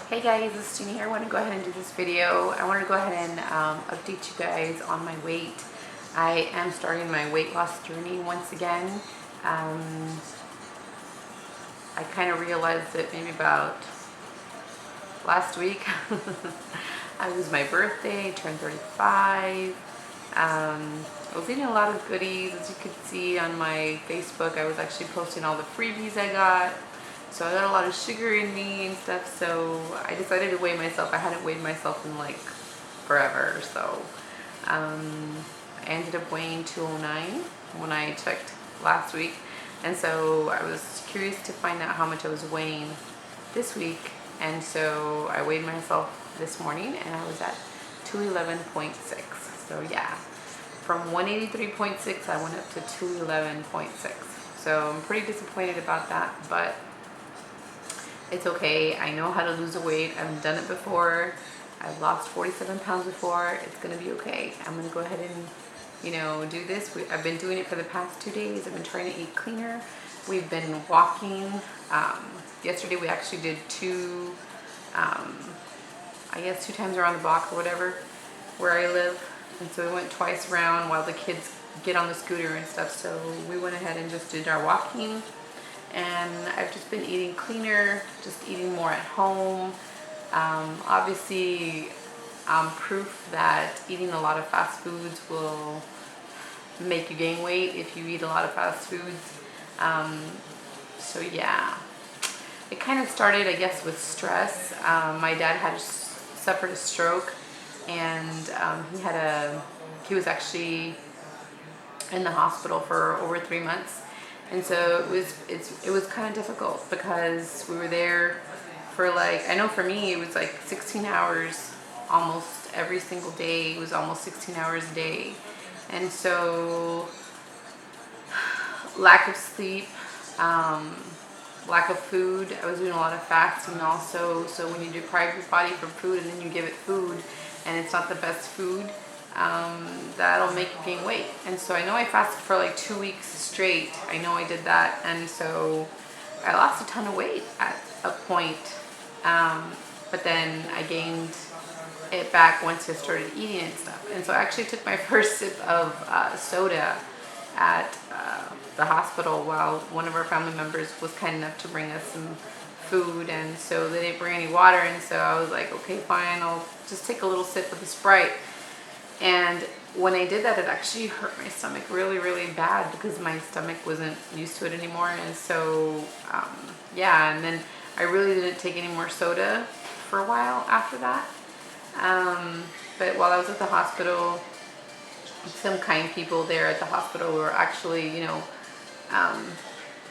Hey guys, this is Jeannie here. I want to go ahead and do this video. I want to go ahead and update you guys on my weight. I am starting my weight loss journey once again. I kind of realized it maybe about last week. It was my birthday, turned 35. I was eating a lot of goodies. As you could see on my Facebook, I was actually posting all the freebies I got. So I got a lot of sugar in me and stuff, so I decided to weigh myself. I hadn't weighed myself in like forever, so I ended up weighing 209 when I checked last week. And so I was curious to find out how much I was weighing this week, and so I weighed myself this morning and I was at 211.6. So yeah, from 183.6 I went up to 211.6. So I'm pretty disappointed about that, but it's okay. I know how to lose a weight. I've done it before. I've lost 47 pounds before. It's gonna be okay. I'm gonna go ahead and, do this. I've been doing it for the past 2 days. I've been trying to eat cleaner. We've been walking. Yesterday we actually did two times around the block or whatever, where I live. And so we went twice around while the kids get on the scooter and stuff. So we went ahead and just did our walking. And I've just been eating cleaner, just eating more at home. Obviously, proof that eating a lot of fast foods will make you gain weight if you eat a lot of fast foods. So yeah, it kind of started, I guess, with stress. My dad had suffered a stroke, and he was actually in the hospital for over 3 months. And so it was kind of difficult because we were there for I know for me it was like 16 hours almost every single day. It was almost 16 hours a day. And so lack of sleep, lack of food. I was doing a lot of fasting also. So when you deprive your body from food and then you give it food and it's not the best food, that'll make you gain weight. And so I know I fasted for like 2 weeks straight. I know I did that, and so I lost a ton of weight at a point, but then I gained it back once I started eating and stuff. And so I actually took my first sip of soda at the hospital while one of our family members was kind enough to bring us some food, and so they didn't bring any water, and so I was like, okay, fine, I'll just take a little sip of the Sprite. And when I did that, it actually hurt my stomach really, really bad because my stomach wasn't used to it anymore. And so, yeah, and then I really didn't take any more soda for a while after that. But while I was at the hospital, some kind people there at the hospital were actually,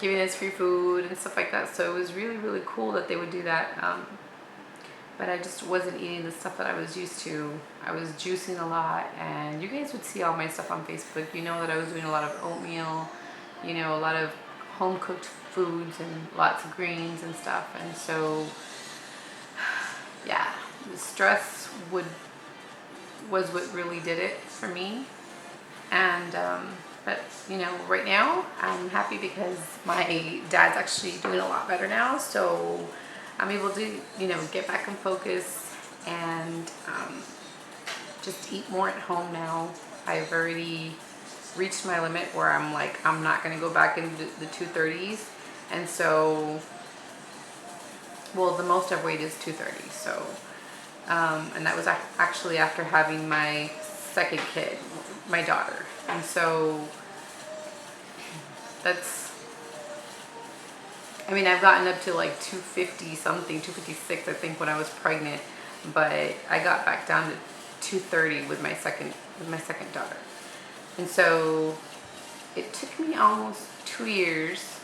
giving us free food and stuff like that. So it was really, really cool that they would do that. But I just wasn't eating the stuff that I was used to. I was juicing a lot, and you guys would see all my stuff on Facebook. You know that I was doing a lot of oatmeal, a lot of home-cooked foods and lots of greens and stuff. And so, yeah, the stress was what really did it for me. And, but, right now I'm happy because my dad's actually doing a lot better now. So I'm able to, get back in focus and just eat more at home now. I've already reached my limit where I'm like, I'm not going to go back into the 230s. And so, well, the most I've weighed is 230. So, and that was actually after having my second kid, my daughter. And so I've gotten up to like 250 something, 256 I think when I was pregnant, but I got back down to 230 with my second daughter. And so it took me almost 2 years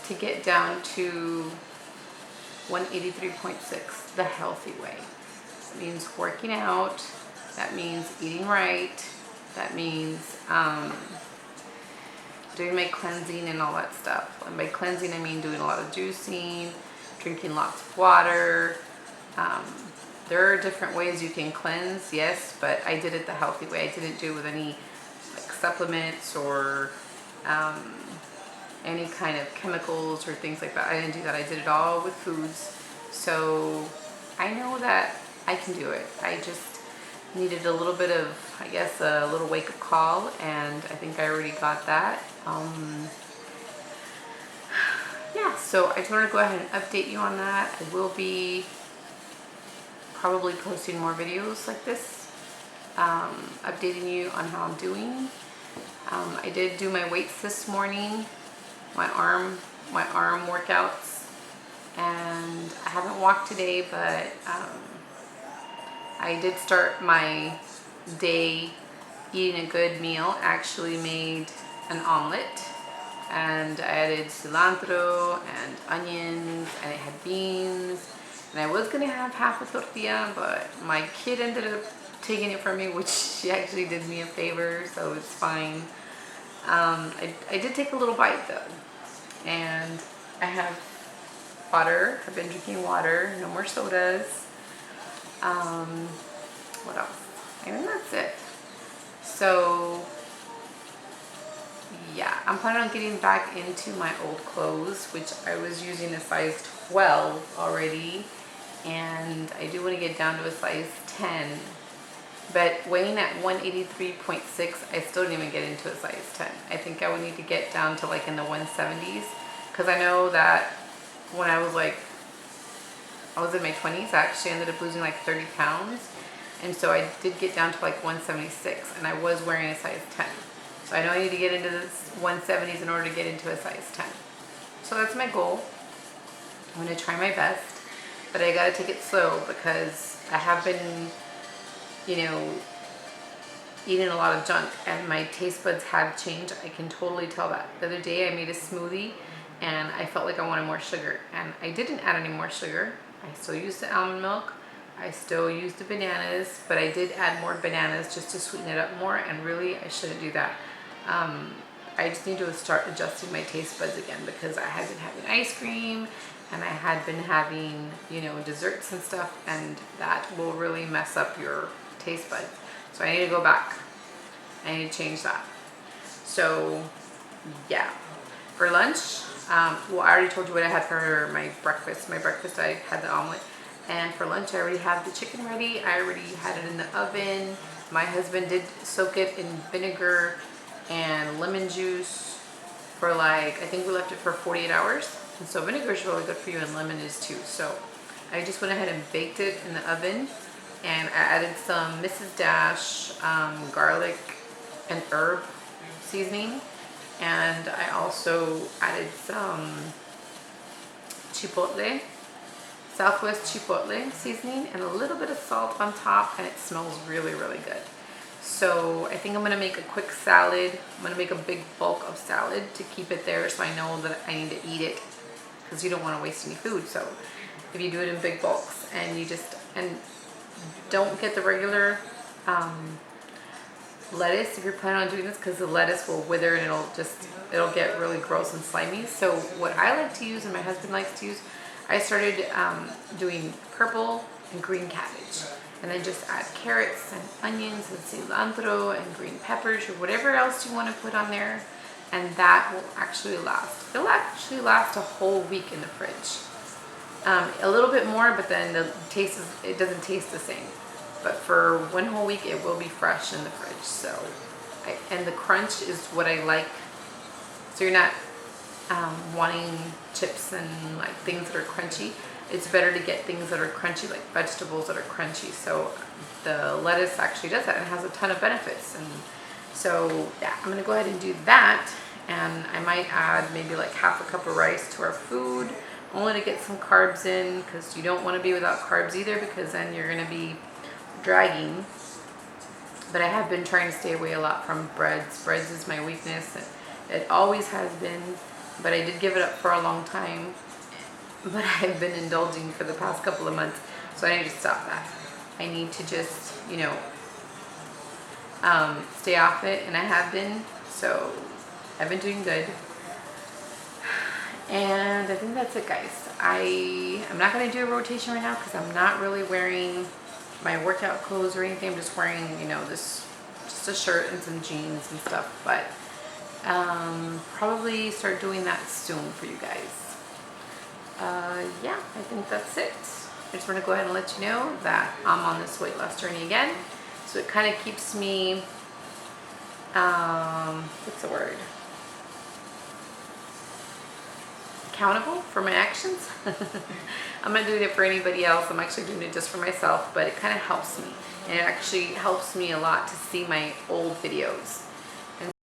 to get down to 183.6 the healthy way. That means working out, that means eating right, that means doing my cleansing and all that stuff. And by cleansing, I mean doing a lot of juicing, drinking lots of water. There are different ways you can cleanse, yes, but I did it the healthy way. I didn't do it with any supplements or any kind of chemicals or things like that. I didn't do that. I did it all with foods. So I know that I can do it. I just needed a little bit of, I guess, a little wake-up call, and I think I already got that. Yeah, so I just wanted to go ahead and update you on that. I will be probably posting more videos like this, updating you on how I'm doing. I did do my weights this morning, my arm workouts, and I haven't walked today, but I did start my day eating a good meal. I actually made an omelet, and I added cilantro and onions, and it had beans, and I was gonna have half a tortilla, but my kid ended up taking it from me, which she actually did me a favor, so it's fine. I did take a little bite though, and I have water. I've been drinking water, no more sodas. What else? I think that's it. So yeah, I'm planning on getting back into my old clothes, which I was using a size 12 already, and I do want to get down to a size 10. But weighing at 183.6, I still didn't even get into a size 10. I think I would need to get down to like in the 170s, because I know that when I was in my 20s, I actually ended up losing like 30 pounds. And so I did get down to like 176, and I was wearing a size 10. So I know I need to get into the 170s in order to get into a size 10. So that's my goal. I'm going to try my best, but I got to take it slow because I have been, eating a lot of junk, and my taste buds have changed. I can totally tell that. The other day I made a smoothie and I felt like I wanted more sugar, and I didn't add any more sugar. I still used the almond milk. I still used the bananas, but I did add more bananas just to sweeten it up more, and really I shouldn't do that. I just need to start adjusting my taste buds again, because I had been having ice cream and I had been having, desserts and stuff, and that will really mess up your taste buds. So I need to go back. I need to change that. So yeah, for lunch, well, I already told you what I had for my breakfast. My breakfast, I had the omelet. And for lunch, I already have the chicken ready. I already had it in the oven. My husband did soak it in vinegar and lemon juice for I think we left it for 48 hours. And so vinegar is really good for you, and lemon is too. So I just went ahead and baked it in the oven, and I added some Mrs. Dash garlic and herb seasoning. And I also added some chipotle, Southwest chipotle seasoning, and a little bit of salt on top, and it smells really, really good. So I think I'm gonna make a quick salad. I'm gonna make a big bulk of salad to keep it there, so I know that I need to eat it, because you don't want to waste any food. So if you do it in big bulks, and don't get the regular lettuce if you're planning on doing this, because the lettuce will wither and it'll get really gross and slimy. So what I like to use, and my husband likes to use, I started doing purple and green cabbage, and then just add carrots and onions and cilantro and green peppers or whatever else you want to put on there, and that will actually last. It'll actually last a whole week in the fridge. A little bit more, but then it doesn't taste the same. But for one whole week, it will be fresh in the fridge. So, and the crunch is what I like. So you're not wanting chips and like things that are crunchy. It's better to get things that are crunchy, like vegetables that are crunchy. So the lettuce actually does that and has a ton of benefits. And so yeah, I'm gonna go ahead and do that. And I might add maybe like half a cup of rice to our food, only to get some carbs in, because you don't want to be without carbs either, because then you're gonna be dragging. But I have been trying to stay away a lot from breads. Breads is my weakness. It always has been, but I did give it up for a long time. But I've been indulging for the past couple of months, so I need to stop that. I need to just, stay off it, and I have been. So I've been doing good. And I think that's it, guys. I'm not going to do a rotation right now, because I'm not really wearing my workout clothes or anything. I'm just wearing, just a shirt and some jeans and stuff. But probably start doing that soon for you guys. yeah, I think that's it. I just want to go ahead and let you know that I'm on this weight loss journey again. So it kind of keeps me, what's the word? Accountable for my actions. I'm not doing it for anybody else. I'm actually doing it just for myself, but it kind of helps me. And it actually helps me a lot to see my old videos.